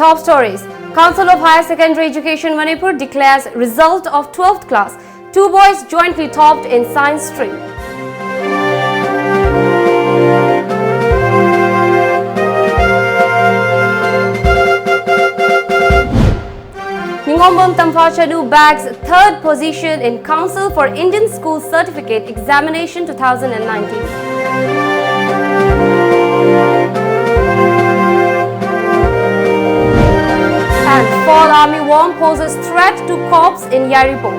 top stories. Council of Higher Secondary Education Manipur declares result of 12th class. 2 boys jointly topped in science stream. Tamfachadu bags 3rd position in Council for Indian School Certificate Examination 2019. And fall army worm poses threat to corps in Yaripur.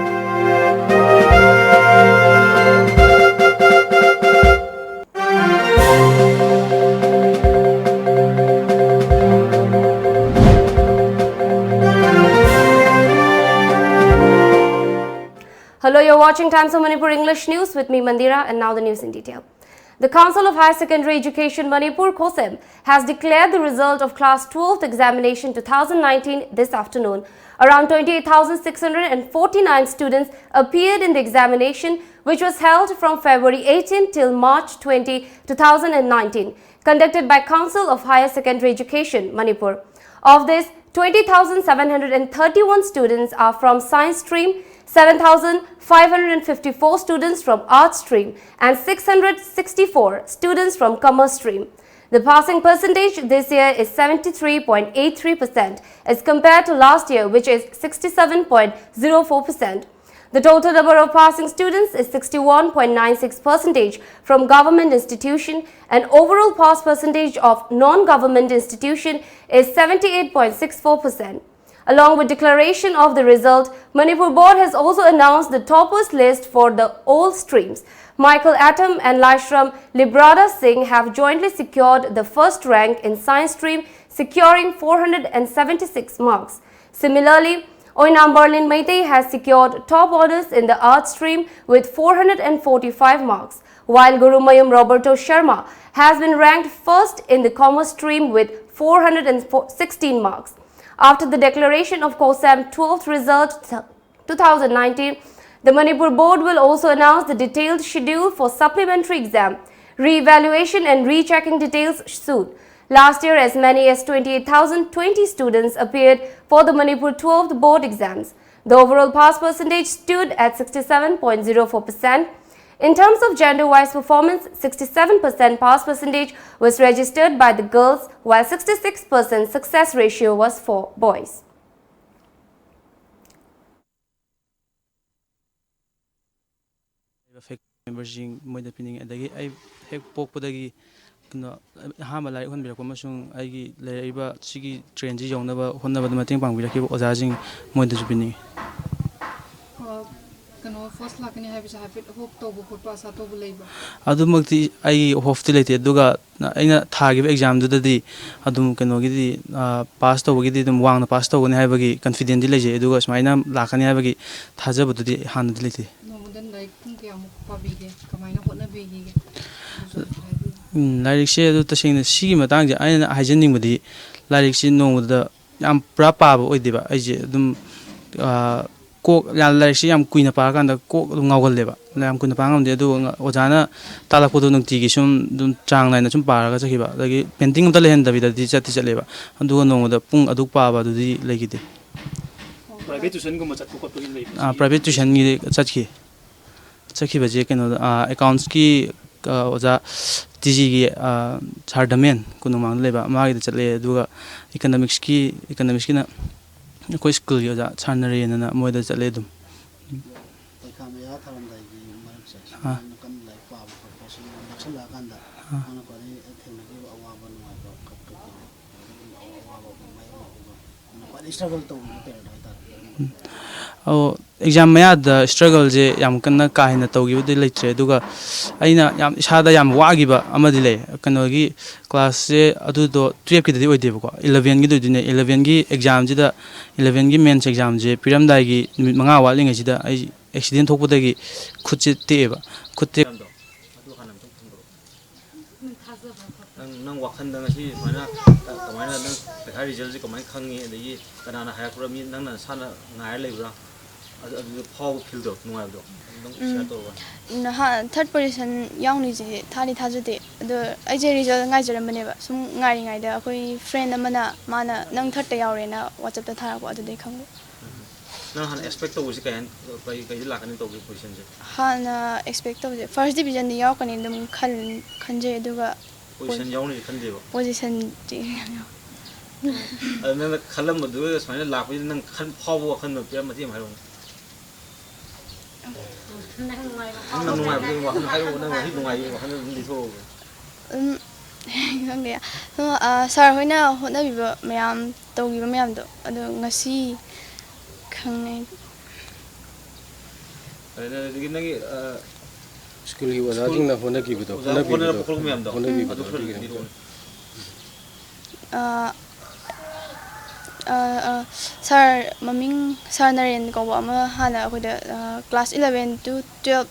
Hello, you're watching Times of Manipur English News with me Mandira, and now the news in detail. The Council of Higher Secondary Education Manipur COSEM has declared the result of Class 12th Examination 2019 this afternoon. Around 28,649 students appeared in the examination, which was held from February 18 till March 20, 2019, conducted by Council of Higher Secondary Education Manipur. Of this, 20,731 students are from Science stream, 7,554 students from Arts stream and 664 students from Commerce stream. The passing percentage this year is 73.83% as compared to last year, which is 67.04%. The total number of passing students is 61.96% from government institution, and overall pass percentage of non-government institution is 78.64%. Along with declaration of the result, Manipur Board has also announced the toppers list for the all streams. Michael Atom and Laishram Librada Singh have jointly secured the first rank in Science stream, securing 476 marks. Similarly, Oinam Berlin Meitei has secured top honors in the Arts stream with 445 marks, while Gurumayam Roberto Sharma has been ranked first in the Commerce stream with 416 marks. After the declaration of COSEM 12th result 2019, the Manipur Board will also announce the detailed schedule for supplementary exam, re-evaluation and rechecking details soon. Last year, as many as 28,020 students appeared for the Manipur 12th board exams. The overall pass percentage stood at 67.04%. In terms of gender-wise performance, 67% pass percentage was registered by the girls, while 66% success ratio was for boys. Emerging moida pining adagi ai hek pokpadagi kno hama lai hon birak masung aigi leiba sigi train ji jongnaba honnaba mating pangbiraki oja jing moida jupini first lakani have hope to khotpa sa to leiba adumakti ai hofti lete duga aina thagi exam dudadi adum kanogi di pass tawgi di dum wangna pass tawgani haibagi confident di leje duga smaina lakani haibagi thajabududi hanadi lete Lyric share the sing the sea matang I hygienic with the lyrics in no with the prapa with the cook lyrics am queen of park and the cook leva. Lam kun pang de do ojana talapodo tigishum dun chang line some paraga hiba like painting of the land with the teacher leva and do no the pung adukpa to the lake. Private tuition such Saki Baje accounts ki oza TG Sardamen Kunumang Leba Magi the Chale Duga economics ki na koi school yoza Charnary and Moida Chaledum. Oh, exam maya the struggle je yam kana kahina tawgi de leitre duga aina yam isada yam wagiba amadile kanogi class je adu do 12 ki de oide ko 11 gi dine 11 gi exam ji da 11 gi mains exam je piram dai gi numit manga waling ji da ai accident thokpu da gi khutche teba khutte nang wakhan da ngasi mana kamaina nang result ji kamai khangi adagi kanana haya pura mi nang na sana ngai leibra ꯐꯥꯎꯕ ꯐꯤꯜꯗꯣ ꯅꯨꯡꯉꯥꯏꯕꯗꯣ ꯑꯗꯨꯝ share ꯇꯧꯔꯣ third position ꯌꯥꯎꯅꯤꯁꯦ ꯊꯥꯗꯤ ꯊꯥꯖꯗꯦ ꯑꯗꯣ ꯑꯩꯁꯦ result ꯉꯥꯏꯖꯔꯝꯕꯅꯦꯕ ꯁꯨꯝ ꯉꯥꯏꯔꯤꯉꯩꯗ ꯑꯩꯈꯣꯏ ꯐ꯭ꯔꯦꯟ ꯑꯃꯅ ꯃꯥꯅ ꯅꯪ ꯊꯥꯔꯗꯇ ꯌꯥꯎꯔꯦꯅ ꯋꯥꯆꯞꯇ ꯊꯥꯔꯛꯄ ꯑꯗꯨꯗꯩ ꯈꯪꯕ ꯅꯪ ꯍꯥꯟꯅ ꯑꯦꯛꯁꯄꯦꯛ ꯇꯧꯕꯁꯤ ꯀꯩꯗ ꯂꯥꯛꯀꯅꯤ ꯇꯧꯒꯦ ꯄꯣꯖꯤꯁꯟꯁꯦ ꯍꯥꯟꯅ ꯑꯦꯛꯁꯄꯦꯛ ꯇꯧꯕꯁꯦ ꯐꯥꯔꯁ ꯗꯤꯕꯤꯖꯟꯗꯤ ꯌꯥꯎꯔꯛꯀꯅꯤ ꯑꯗꯨꯝ ꯈꯟꯖꯩ ꯑꯗꯨꯒ ꯄꯣꯖꯤꯁꯟ ꯌꯥꯎꯅꯤ ꯈꯟꯗꯦꯕ ꯄꯣꯖꯤꯁꯟꯗꯤ ꯑꯗꯨ ꯅꯪꯅ ꯈꯜꯂꯝꯕꯗꯨꯒ ꯁꯨꯃꯥꯏꯅ ꯂꯥꯛꯄꯁꯤꯗ ꯅꯪ ꯐꯥꯎꯕ ꯋꯥꯈꯜꯗꯣ ꯃꯇꯦꯛ ꯑꯃ ꯍꯥꯏꯔꯛꯎ ꯅꯪ ꯅꯨꯡꯉꯥꯏꯕꯗꯨ ꯋꯥꯈꯜ ꯍꯥꯏꯔꯛꯎ ꯅꯪ ꯉꯁꯤ ꯅꯨꯡꯉꯥꯏꯕ ꯋꯥꯈꯜꯗ ꯑꯗꯨꯝ ꯂꯤꯊꯣꯛꯑꯣ ꯈꯪꯗꯦ ꯁꯥꯔ ꯍꯣꯏꯅ ꯍꯣꯠꯅꯕꯤꯕ ꯃꯌꯥꯝ ꯇꯧꯈꯤꯕ ꯃꯌꯥꯝꯗꯣ ꯑꯗꯣ ꯉꯁꯤ ꯈꯪꯉꯦ ꯑꯗꯨꯗꯒꯤ ꯅꯪꯒꯤ 스쿨이 오자징나 호나기부터 호나기부터 호나기부터 ꯁꯥꯔ ꯃꯃꯤꯡ ꯁꯥꯔ ꯅꯔꯦꯟ ꯀꯧꯕ ꯑꯃ ꯍꯥꯟꯅ ꯑꯩꯈꯣꯏꯗ class 11 to 12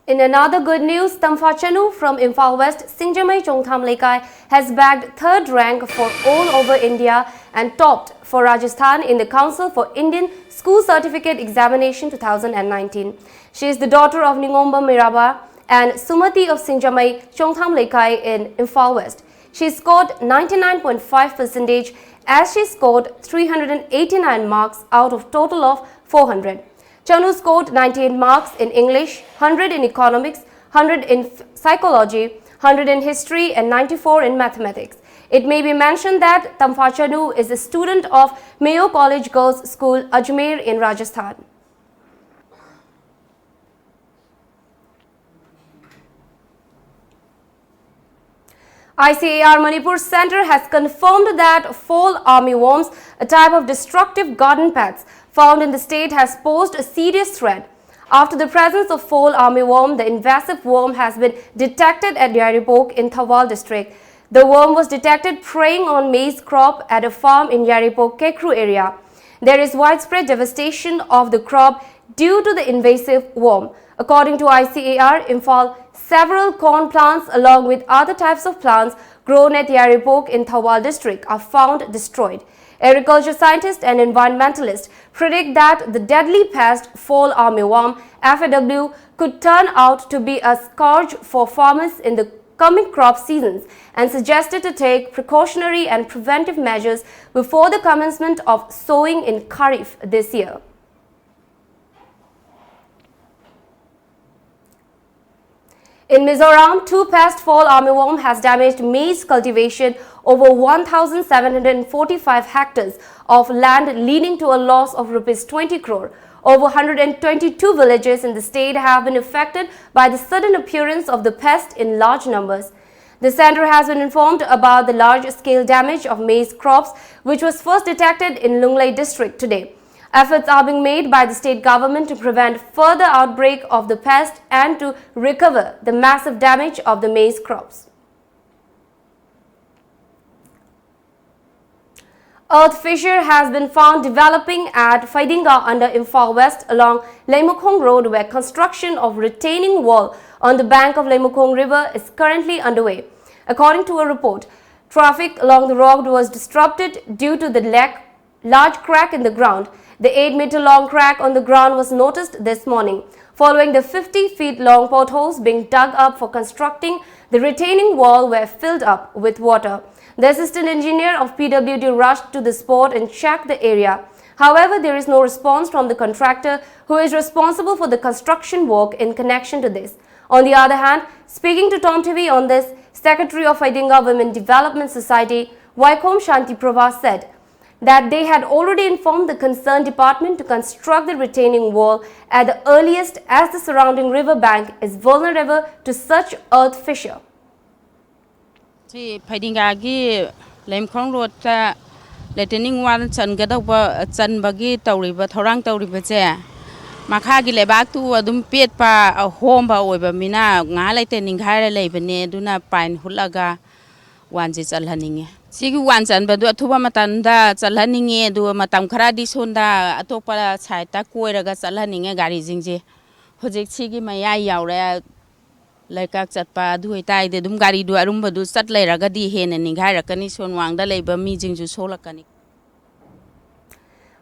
In another good news, Tamfa Chanu from Imphal West, Singjamai Chongtham Lekai has bagged third rank for all over India and topped for Rajasthan in the Council for Indian School Certificate Examination 2019. She is the daughter of Ningomba Miraba and Sumati of Singjamai Chongtham Lekai in Imphal West. She scored 99.5% as she scored 389 marks out of total of 400. Chanu scored 98 marks in English, 100 in economics, 100 in psychology, 100 in history and 94 in mathematics. It may be mentioned that Tamfa Chanu is a student of Mayo College Girls School, Ajmer in Rajasthan. ICAR Manipur Center has confirmed that fall armyworms, a type of destructive garden pests found in the state, has posed a serious threat. After the presence of fall armyworm, the invasive worm has been detected at Yaripok in Thawal district. The worm was detected preying on maize crop at a farm in Yaripok, Kekru area. There is widespread devastation of the crop due to the invasive worm. According to ICAR Imphal, several corn plants along with other types of plants grown at Yaripok in Thawal district are found destroyed. Agriculture scientists and environmentalists predict that the deadly pest fall armyworm FAW could turn out to be a scourge for farmers in the coming crop seasons and suggested to take precautionary and preventive measures before the commencement of sowing in Kharif this year. In Mizoram, two pest fall armyworm has damaged maize cultivation over 1,745 hectares of land, leading to a loss of Rs 20 crore. Over 122 villages in the state have been affected by the sudden appearance of the pest in large numbers. The center has been informed about the large-scale damage of maize crops, which was first detected in Lunglei district today. Efforts are being made by the state government to prevent further outbreak of the pest and to recover the massive damage of the maize crops. Earth fissure has been found developing at Faidinga under Imphal West along Lemukong Road, where construction of retaining wall on the bank of Lemukong River is currently underway. According to a report, traffic along the road was disrupted due to the large crack in the ground. The 8-meter-long crack on the ground was noticed this morning, following the 50-feet-long potholes being dug up for constructing the retaining wall were filled up with water. The assistant engineer of PWD rushed to the spot and checked the area. However, there is no response from the contractor who is responsible for the construction work in connection to this. On the other hand, speaking to Tom TV on this, Secretary of Faidinga Women Development Society, Vaikom Shanti Prabha, said that they had already informed the concerned department to construct the retaining wall at the earliest, as the surrounding river bank is vulnerable to such earth fissure. Faidinga Lemukong Road retaining wall chanbagi tawriba thorang tawriba che makhagi lebak tu adum pet pa homba oiba mina nga laite ninghaira leibane duna pine hulaga wanji chalhaninge sigi wan chanbadu athuba matanda chalhaninge du matam kharadi sonda atopa saita koiraga chalhaninge gari jingje hojik sigi maya yaure laikak chatpa dui tai de dum gari du arumba du chat leiraga di hena ninghaira kani sonwangda leiba mi jingju solakani.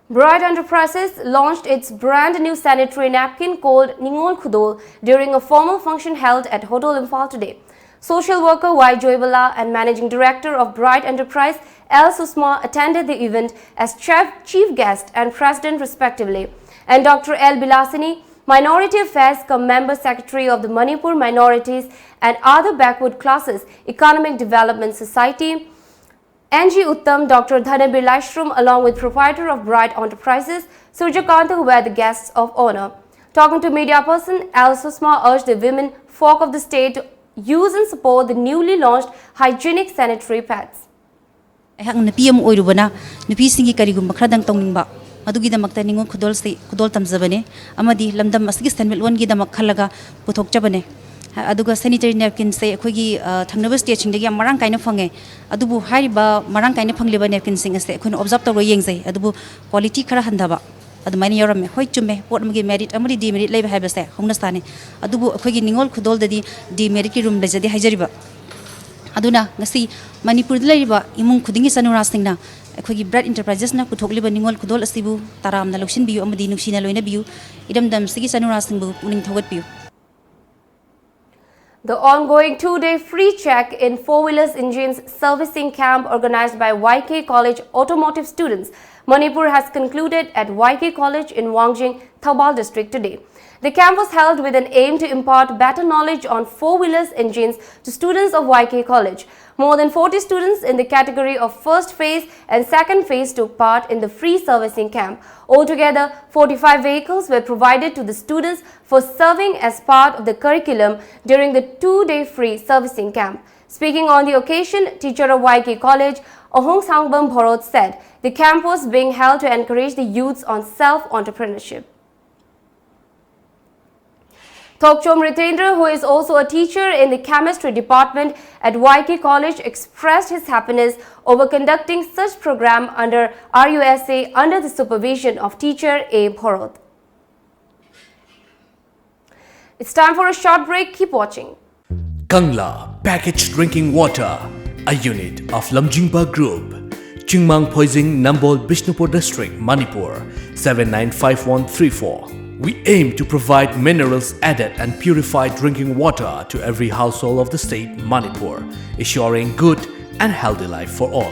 Bright Enterprises launched its brand new sanitary napkin called Ningol Khudol during a formal function held at Hotel Imphal today. Social worker Y. Joybala and Managing Director of Bright Enterprise L. Susma attended the event as chief guest and president respectively, and Dr. L. Bilasini, Minority Affairs Member Secretary of the Manipur Minorities and Other Backward Classes Economic Development Society, NG Uttam, Dr. Dhanabir Laishram, along with proprietor of Bright Enterprises, Surjakanta, who were the guests of honor. Talking to media person, Al Susma urged the women folk of the state to use and support the newly launched hygienic sanitary pads. Napiam Oirubana, Nupisingi Karigum Kradang Tongba, Madugida Ningo Kudol Tamzabane, Amadi, Lamdam Maskistan will one Gida Makalaga, Putok Jabane. Aduga sanitary napkin say Kogi Tanova station the Marang kind of funge, Adubu Hariba, Marang kind of Pangliba napkin sing as they couldn't observe the Royangse, Adubu quality Karahandaba, Adamani Yorame, Hoitume, what Magi married, Amadi demerit labor habase, Homnastani, Adubu Kogi Ningol Kudol the demeriki room Leza de Hajariba. Aduna, Nasi, Manipur Lariba, Imun Kudingi Sanurastina, Kogi Bread Enterprises na Kutokliba Ningol Kudol Asibu, Taram, the Luxin Biu, Amadi Nuxina Loina Biu, Idam Dam Sigi Sanurasinbu, Uning Towat Biu. The ongoing two-day free check in four-wheelers engines servicing camp organized by YK College automotive students, Manipur has concluded at YK College in Wangjing, Thaubal district today. The camp was held with an aim to impart better knowledge on four-wheelers engines to students of YK College. More than 40 students in the category of first phase and second phase took part in the free servicing camp. Altogether, 45 vehicles were provided to the students for serving as part of the curriculum during the two-day free servicing camp. Speaking on the occasion, teacher of YK College, Ohong Sangbam Bhorot, said the camp was being held to encourage the youths on self-entrepreneurship. Thokchom Ritendra, who is also a teacher in the chemistry department at YK College, expressed his happiness over conducting such program under RUSA under the supervision of teacher A. Bhorot. It's time for a short break. Keep watching. Kangla Packaged Drinking Water, a unit of Lamjingba Group, Chingmang Poising, Nambol, Bishnupur District, Manipur, 795134. We aim to provide minerals added and purified drinking water to every household of the state, Manipur, ensuring good and healthy life for all.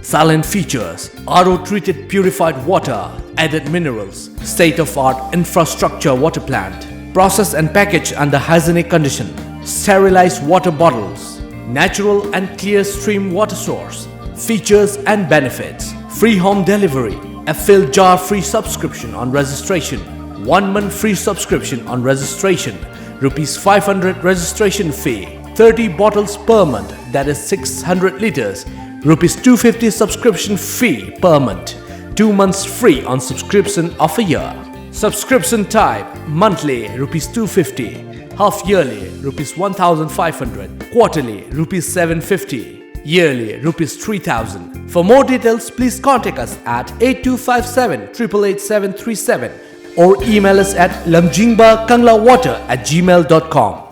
Silent features, RO-treated purified water, added minerals, state-of-art infrastructure water plant, processed and packaged under hygienic condition, sterilized water bottles, natural and clear stream water source, features and benefits, free home delivery, a filled jar free subscription on registration, 1 month free subscription on registration, Rs 500 registration fee, 30 bottles per month, that is 600 liters, Rs 250 subscription fee per month, 2 months free on subscription of a year. Subscription type, monthly Rs 250, half yearly Rs 1500, quarterly Rs 750. Yearly Rs 3000. For more details, please contact us at 8257 888737 or email us at lamjingbakanglawwater@gmail.com.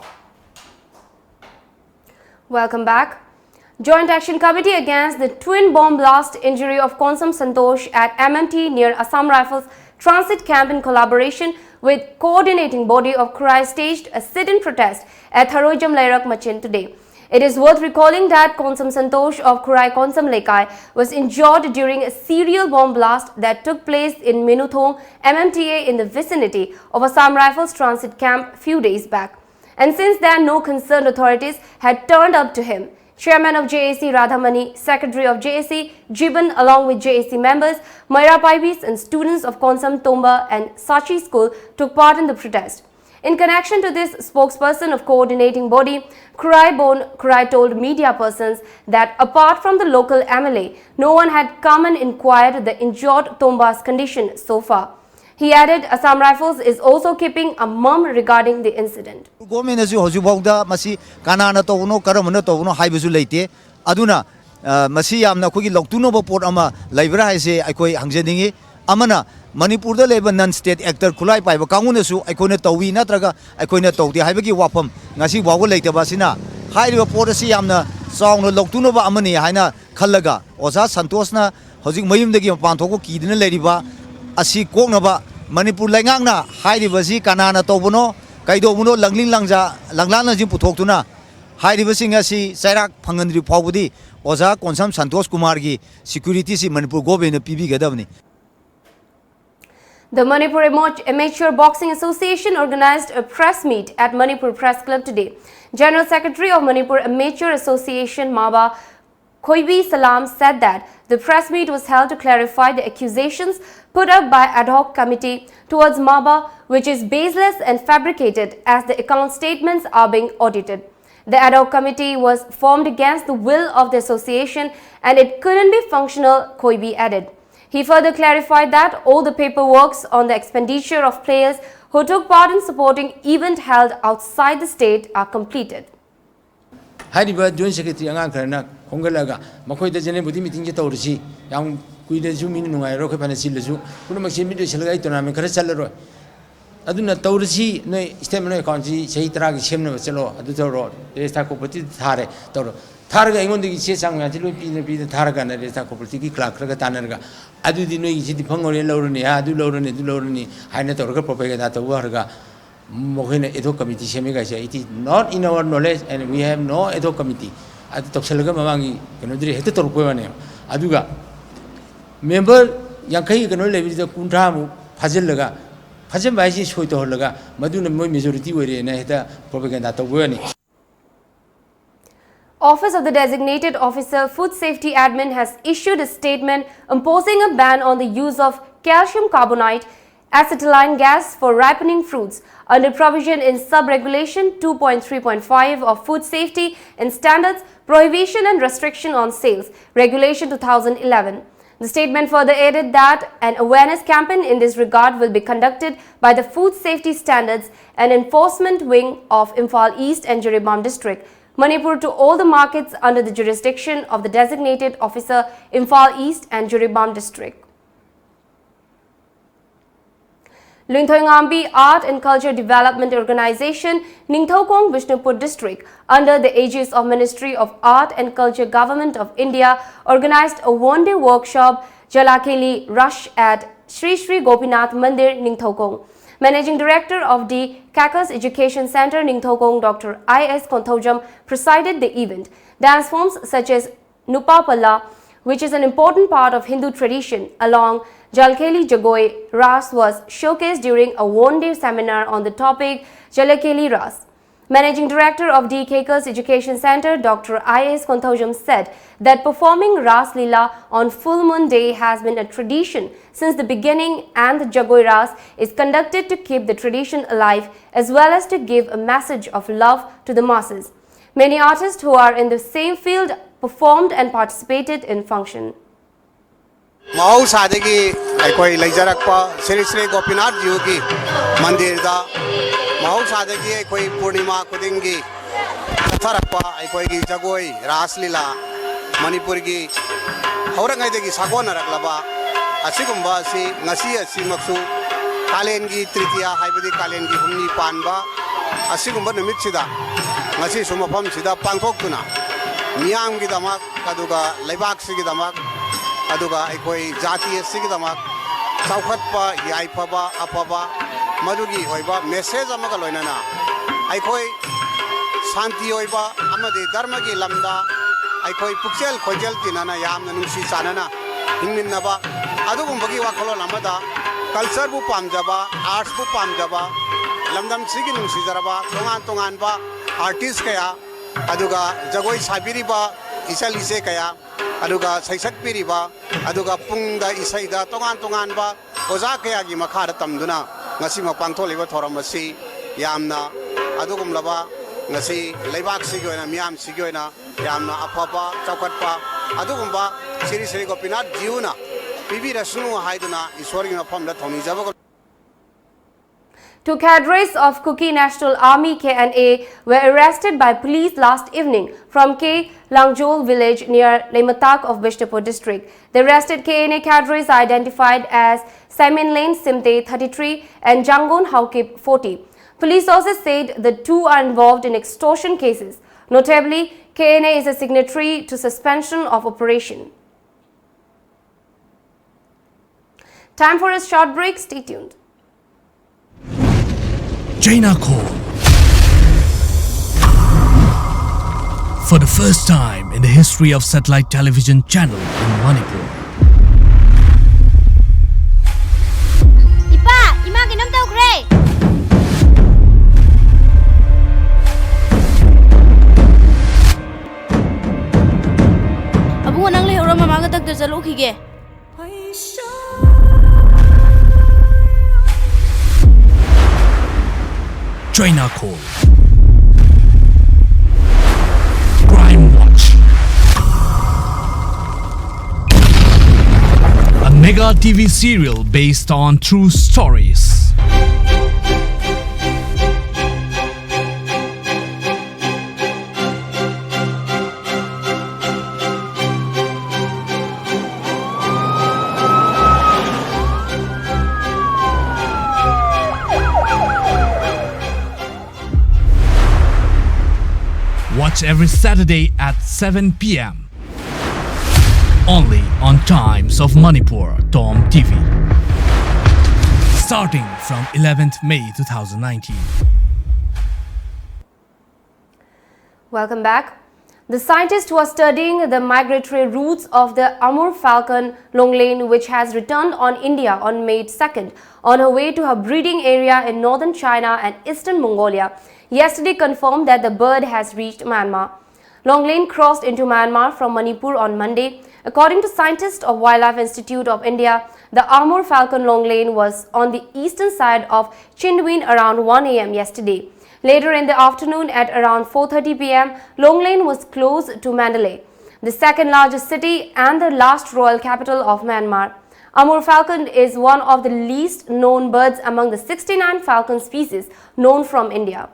Welcome back. Joint Action Committee against the twin bomb blast injury of Konsam Santosh at MMT near Assam Rifles Transit Camp in collaboration with coordinating body of Kurai staged a sit-in protest at Tharojam Lairak Machin today. It is worth recalling that Konsam Santosh of Kurai Konsam Lekai was injured during a serial bomb blast that took place in Minuthong, MMTA in the vicinity of Assam Rifles Transit Camp few days back. And since then, no concerned authorities had turned up to him. Chairman of JAC Radhamani, Secretary of JAC Jiban along with JAC members, Maira Paibis and students of Konsam Tomba and Sachi School took part in the protest. In connection to this, spokesperson of coordinating body, Kurai told media persons that apart from the local MLA, no one had come and inquired the injured Tomba's condition so far. He added Assam Rifles is also keeping a mum regarding the incident. Government as Hojubogda, Masi, Kanana Tono, Karamana Tono, Haibuzu Late, Aduna, Masiam Nakugi Loktuno Port Ama, Libra, I say, I quay Hangzedingi, Amana. Manipur the Labour non-state actor Kulai Pai Kangunasu, I couldn't tow Natraga, I couldn't tow the Hibaki Wapam, Nasi Wago later Basina, High Policy Amna, Song Loktunova Amani, Haina, Kalaga, Oza Santosna, Hosing Mayum the Game Pantoko, Kidin Ladiba, asi koknaba Manipur laingangna hairibasi kanana tobuno kaidobuno langling langja langlana jim puthokuna hairibasing asi sairak phangandri phawbudi oza konsam Santosh Kumar gi security si Manipur government pibi gadabni. The Manipur Amateur Boxing Association organized a press meet at Manipur Press Club today. General Secretary of Manipur Amateur Association Maba Khoibi Salam said that the press meet was held to clarify the accusations put up by ad hoc committee towards Maba, which is baseless and fabricated as the account statements are being audited. The ad hoc committee was formed against the will of the association and it couldn't be functional, Khoibi added. He further clarified that all the paperwork on the expenditure of players who took part in supporting event held outside the state are completed. Hariba Joint Secretary Angan Karana, Hongalaga, Makoy the General meeting Jetorsi, young Kuidazu Minunga, Rokapanasilazu, Punamakimi Selagaitona, Carasalero. Aduna Torsi, no stemino country, say Trag, Shemno, Celo, Adutoro, the Stacopoti Tare, Toro. Targa, I want to say something until we be the Targa and the Stacopoti Clark, Ragatanaga. I do the no city Pongori Lorani, I do Lorani, I net or propaganda to Warga. Mohina Edo Committee, Shemiga say it is not in our knowledge and we have no Edo Committee. At the Topsalaga Mamangi, Canadri Hetator Puane, Aduga. Member Yankai can only visit the Kuntamu, Pazelaga, Pazambashi Shoitolaga, Maduna majority were in a propaganda to Werne. Office of the Designated Officer Food Safety Admin has issued a statement imposing a ban on the use of calcium carbonate acetylene gas for ripening fruits under provision in Sub-Regulation 2.3.5 of Food Safety and Standards, Prohibition and Restriction on Sales, Regulation 2011. The statement further added that an awareness campaign in this regard will be conducted by the Food Safety Standards and Enforcement Wing of Imphal East and Jiribam District, Manipur to all the markets under the jurisdiction of the Designated Officer Imphal East and Jiribam District. Lungthoingambi Art and Culture Development Organization, Ningthokong, Bishnupur District, under the aegis of Ministry of Art and Culture Government of India, organized a one-day workshop, Jalakeli Rush at Sri Sri Gopinath Mandir, Ningthokong. Managing Director of the Kakas Education Center, Ningthokong, Dr. I.S. Konthojam, presided the event. Dance forms such as Nupapalla, which is an important part of Hindu tradition, along Jalkeli Jagoi Ras was showcased during a one-day seminar on the topic Jalkeli Ras. Managing Director of the Kakas Education Center, Dr. I.S. Konthojam said that performing Ras Leela on Full Moon Day has been a tradition since the beginning and the Jagoi Ras is conducted to keep the tradition alive as well as to give a message of love to the masses. Many artists who are in the same field performed and participated in function. Mahausadagi aikoi leijarakpa Sri Sri Gopinath Ji ki mandir da Mahausadagi aikoi Purnima kudingi tharakpa aikoi gi jagoi Raslila Manipur gi haurangai dagi sagona raklaba asigumba si ngasi asimaksu kalen gi tritiya haibadi kalen gi humni panba asigumba numit sida ngasi sumapam sida pangthoktuna miyam gi damak kaduga leibak sigi damak aduga aikoi jati sigi damak saukhatpa yaipaba apaba madugi hoiba message amaga loinana aikoi shanti hoiba amade dharma gi lamda aikoi puksel khojel tinana yamna nungsi sanana hingminnaba adugumbagi wakhalo lamada culture bu pamjaba arts bu pamjaba lamdam sigi nungsi jaraba tongan ba artist kaya aduga jagoi sabiriba isal ise kaya aduga saisat piriba aduga pungda isaida tongan ba oza kaya gi makhara tamduna ngasi mapangtholiba thoramasi yamna adugum laba ngasi leibak sigoina miam sigoina yamna apapa chakatpa adugumba Sri Sri Gopinath Jiuna bibi rasunu haiduna iswargi mapamda thoni jaba. Two cadres of Kuki National Army KNA were arrested by police last evening from K. Langjol village near Lematak of Bishnupur district. The arrested KNA cadres are identified as Simon Lane Simte 33 and Jangon Haukip 40. Police sources said the two are involved in extortion cases. Notably, KNA is a signatory to suspension of operation. Time for a short break. Stay tuned. China Call. For the first time in the history of satellite television channel in Manipur. Ipa, ima kinam tau kre. Abu nang le horo mama ka tak de chalu khige. China Call. Crime Watch. A mega TV serial based on true stories. Watch every Saturday at 7 p.m. Only on Times of Manipur, Tom TV. Starting from 11th May 2019. Welcome back. The scientists who are studying the migratory routes of the Amur falcon longlein, which has returned on India on May 2nd on her way to her breeding area in northern China and eastern Mongolia, yesterday confirmed that the bird has reached Myanmar. Longlein crossed into Myanmar from Manipur on Monday. According to scientists of Wildlife Institute of India, the Amur falcon longlein was on the eastern side of Chindwin around 1 a.m. yesterday. Later in the afternoon at around 4:30 p.m., Longlein was close to Mandalay, the second largest city and the last royal capital of Myanmar. Amur falcon is one of the least known birds among the 69 falcon species known from India.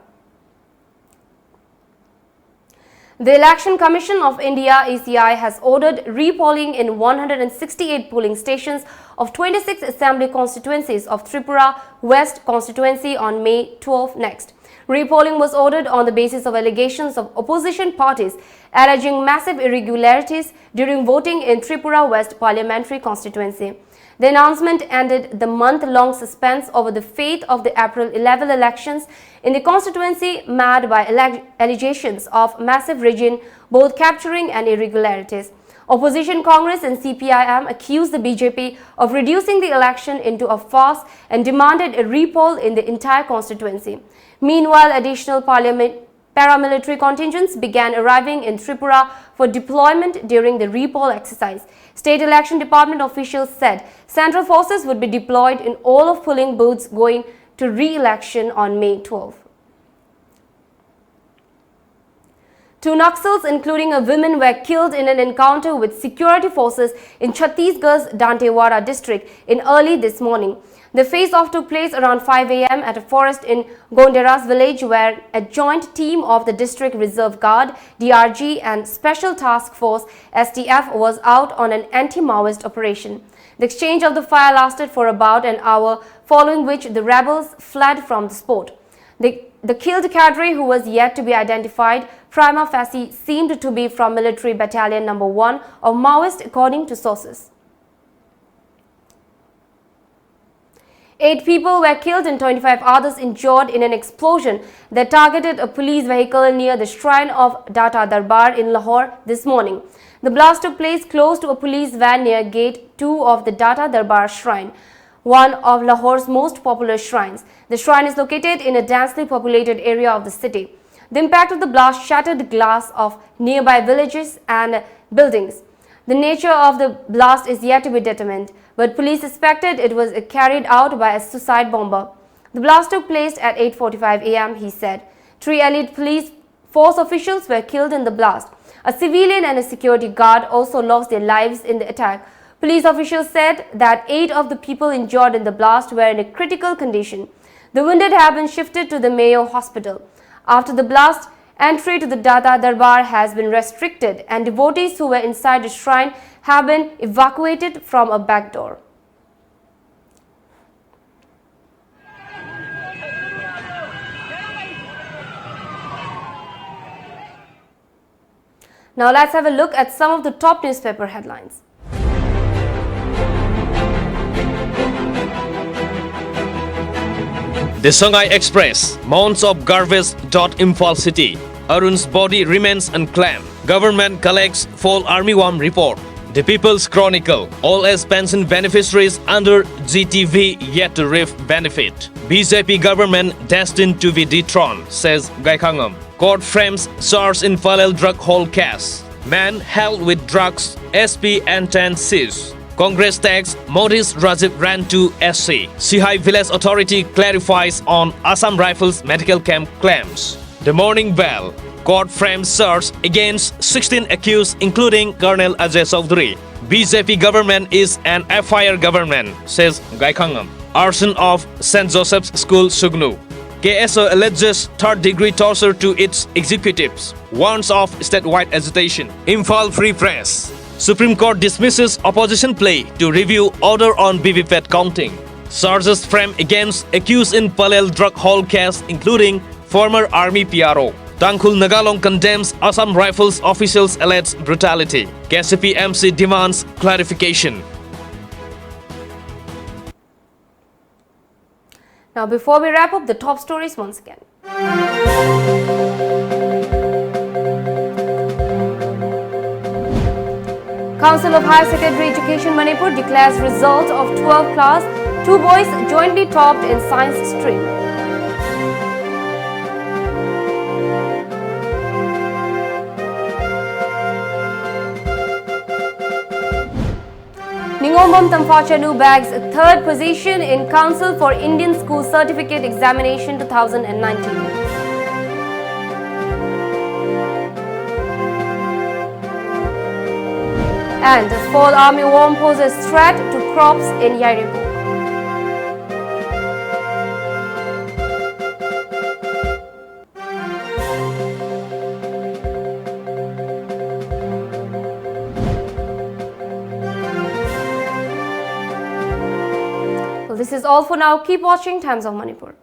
The Election Commission of India (ECI) has ordered repolling in 168 polling stations of 26 assembly constituencies of Tripura West constituency on May 12 next. Repolling was ordered on the basis of allegations of opposition parties alleging massive irregularities during voting in Tripura West parliamentary constituency. The announcement ended the month-long suspense over the fate of the April 11 elections in the constituency marred by allegations of massive rigging, both capturing and irregularities. Opposition Congress and CPIM accused the BJP of reducing the election into a farce and demanded a repoll in the entire constituency. Meanwhile, additional paramilitary contingents began arriving in Tripura for deployment during the repoll exercise. State Election Department officials said central forces would be deployed in all of polling booths going to re-election on May 12. Two Naxals, including a woman, were killed in an encounter with security forces in Chhattisgarh's Dantewada district in early this morning. The face-off took place around 5 a.m. at a forest in Gonderas village where a joint team of the District Reserve Guard, DRG and Special Task Force STF was out on an anti-Maoist operation. The exchange of the fire lasted for about an hour, following which the rebels fled from the spot. The killed cadre, who was yet to be identified, prima facie seemed to be from Military Battalion No. 1 of Maoist, according to sources. 8 people were killed and 25 others injured in an explosion that targeted a police vehicle near the shrine of Data Darbar in Lahore this morning. The blast took place close to a police van near Gate 2 of the Data Darbar Shrine, one of Lahore's most popular shrines. The shrine is located in a densely populated area of the city. The impact of the blast shattered glass of nearby villages and buildings. The nature of the blast is yet to be determined, but police suspected it was carried out by a suicide bomber. The blast took place at 8:45 a.m., he said. 3 elite police force officials were killed in the blast. A civilian and a security guard also lost their lives in the attack. Police officials said that 8 of the people injured in the blast were in a critical condition. The wounded have been shifted to the Mayo Hospital. After the blast, entry to the Data Darbar has been restricted and devotees who were inside the shrine have been evacuated from a back door. Now let's have a look at some of the top newspaper headlines. The Shanghai Express, mounds of garbage dot Imphal city. Arun's body remains unclaimed. Government collects fall armyworm report. The People's Chronicle, all as pension beneficiaries under GTV yet to reap benefit. BJP government destined to be dethroned, says Gaikangam. Court frames SARS in Falel drug haul case. Man held with drugs, SP and 10 seized. Congress tax, Modi's Rajiv ran to SC. Sihai Village Authority clarifies on Assam Rifles medical camp claims. The Morning Bell, court frames search against 16 accused including Colonel Ajay Chaudhary. BJP government is an FIR government, says Gaikangam. Arson of St. Joseph's School, Sugnu. KSO alleges third-degree torture to its executives. Warns of statewide agitation. Imphal Free Press. Supreme Court dismisses opposition plea to review order on VVPAT counting. Charges framed against accused in Palel drug haul case including former army PRO. Tangkhul Nagalong condemns Assam Rifles officials' alleged brutality. KCP MC demands clarification. Now, before we wrap up, the top stories once again. Council of Higher Secondary Education Manipur declares result of 12th class. 2 boys jointly topped in science stream. Ningombam Tamphachanu bags 3rd position in Council for Indian School Certificate Examination 2019. And the fall army worm poses threat to crops in Yairipo. Well, this is all for now. Keep watching Times of Manipur.